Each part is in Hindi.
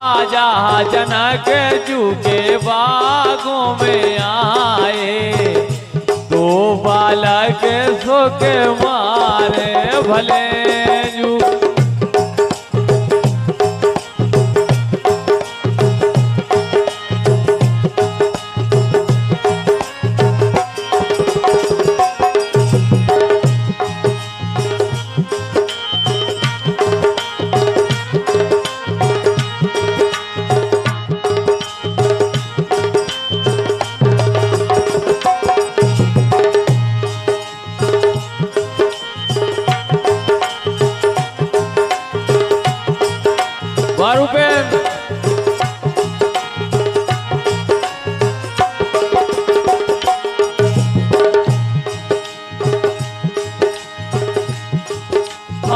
राजा जनक जू के बागों में आए, दो बालक सुख मारे भले जू।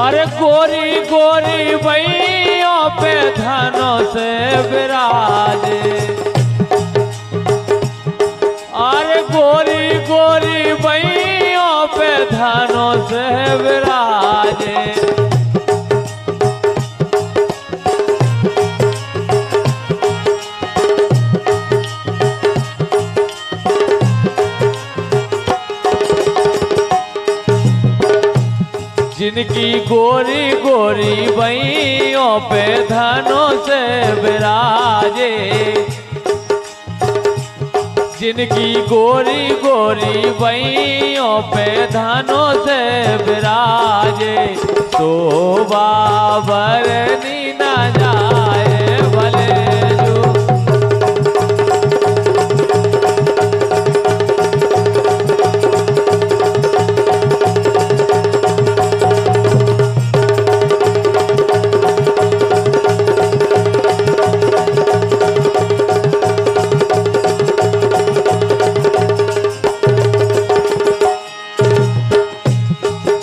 अरे गोरी गोरी बैयों पे धनों से विराजे, अरे गोरी गोरी बैयों पे धनों से विराजे। जिनकी गोरी गोरी बैयों पे धनों से विराजे, जिनकी गोरी गोरी बैयों पे धनों से विराजे, तो बाबर नी न जाए भले जो।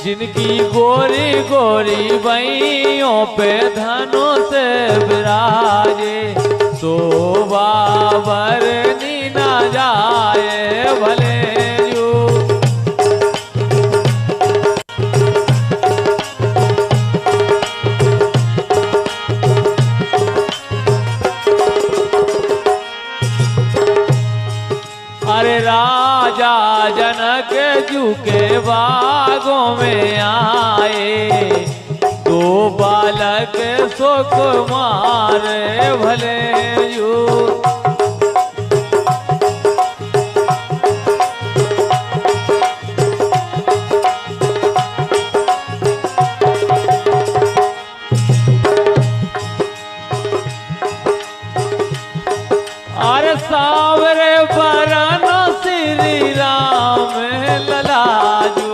जिनकी गोरी गोरी बैयों पे धनों से विराजे, तो बाबर नी न जाए भले जो। अरे राजा जनक जू के बागों में आए, दो बालक सुख मारे भले जू। अरे सावरे बरन श्री राम ललाजू,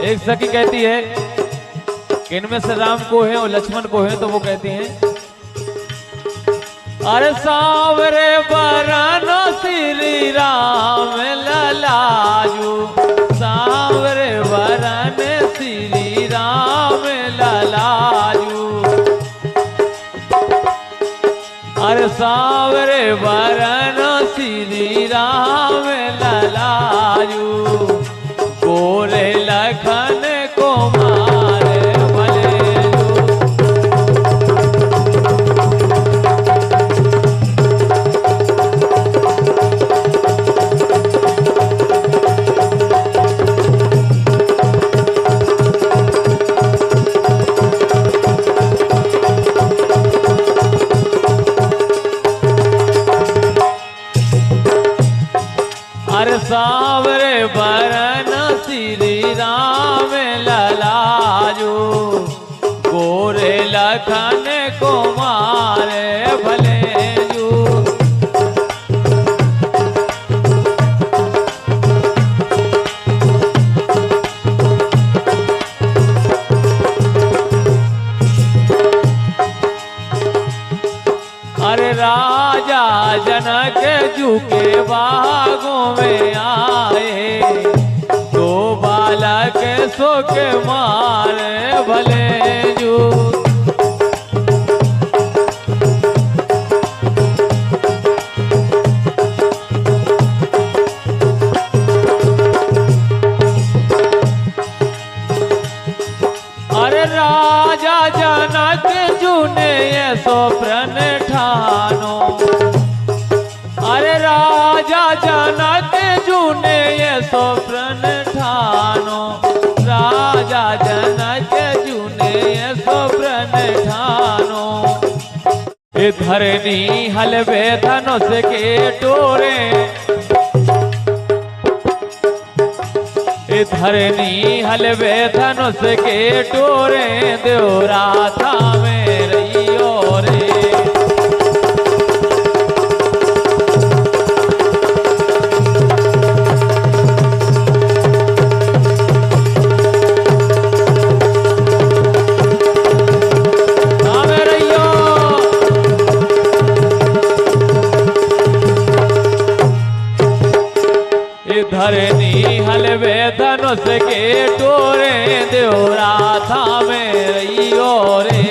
एक सखी कहती है कि इनमें से राम को है और लक्ष्मण को है, तो वो कहती हैं, अरे सावरे बरन श्री राम ललाजू, सावरे बरन श्री राम ललाजू। अरे सावरे बरन श्री राम ललाजू, गोरे लखन को मारे भले जो। अरे सावरे बरन श्री राम ललाजू, गोरे लखन को मारे भले जू। अरे राजा जनक जू के बागों में आए, दो बालक सुख मारे भले जू। जनक जूने ये स्वप्न ठानो। अरे राजा जनक जूने ये स्वप्न ठानो, राजा जनक जूने ये स्वप्न ठानो। ए धरनी हलवे धनुष के टोरे, ए धरनी हलवे धनुष के टोरे, देवरा था में रहियो रे। धरनी हलवे धनुष के टोरे, देवरा था में रहियो रे।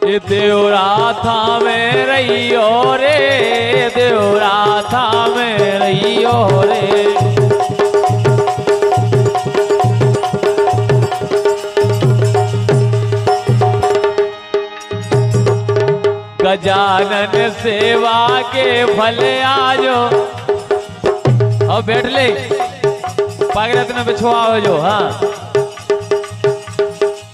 ये देवरा था में रहियो रे, देवरा था में रहियो रे। गजानन सेवा के फल आजो। अब बैठ ले, पागरत्न बिछुआ हो जो। हाँ,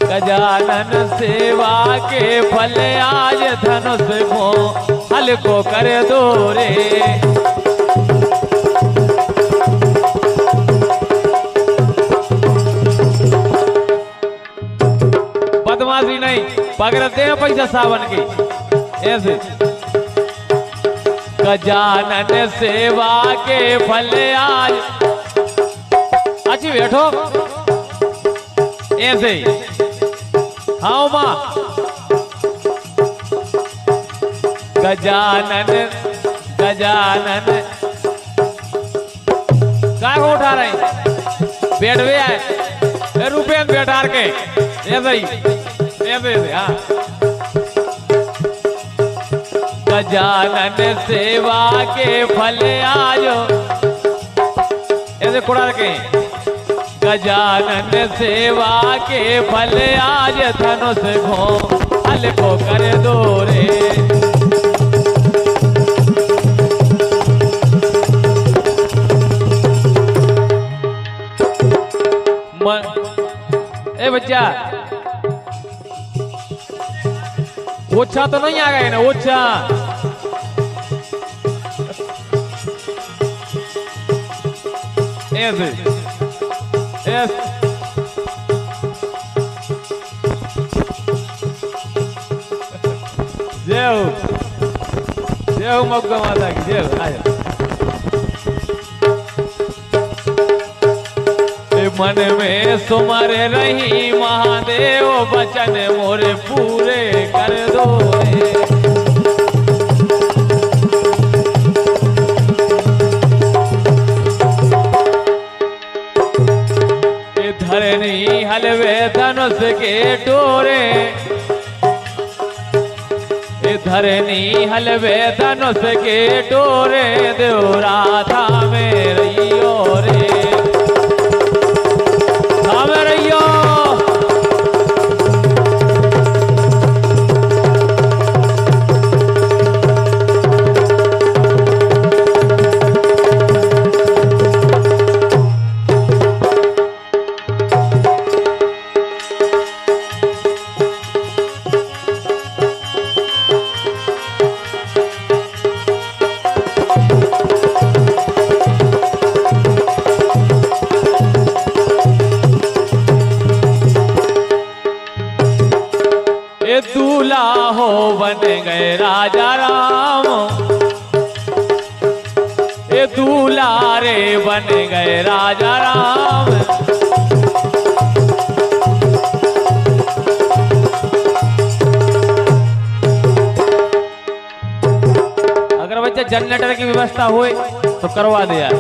गजानन सेवा के फल आज, धनुष को हल्को कर दो रे। बदमाशी नहीं, पकड़ते हैं पैसा सावन की ऐसे। गजानन सेवा के फल आज, अच्छी बैठो ऐसे। हाँ माँ, गजानन गजानन काय को उठा रहे बैठ गए आए रुपये बैठा के ऐसे ही ऐसे। हाँ, गजानन सेवा के फल आजो ऐसे कुड़ा के। गजानन सेवा के फल आज, धनुष को हल्को कर दो रे। ए बच्चा, ओछा तो नहीं आ गए ना, ओछा। ऐसे ऐसे जय हो, जय हो मक्का माता की जय हो। आजा मन में सुमर रही महादेव, बचन मोरे पूरे कर दो रे। धरनी हलवे धनुष के टोरे, धरनी हलवे धनुष के टोरे, देवरा था में रहियो रे। दूल्हा हो बन गए राजा राम, ये दूल्हा रे बन गए राजा राम। अगर बच्चे जनरेटर की व्यवस्था हो तो करवा दे यार।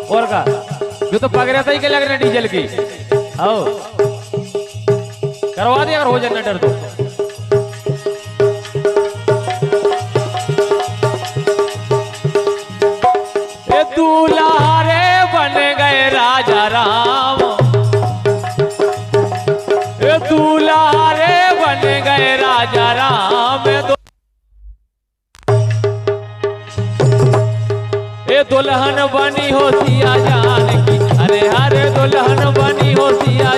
और का जो तो पग रहता ही के लग रहे डीजल की, आओ करवा दे अगर हो जनरेटर तो। राजा राम ए दुल्हन बनी हो सिया जान की, अरे हरे दुल्हन बनी हो सिया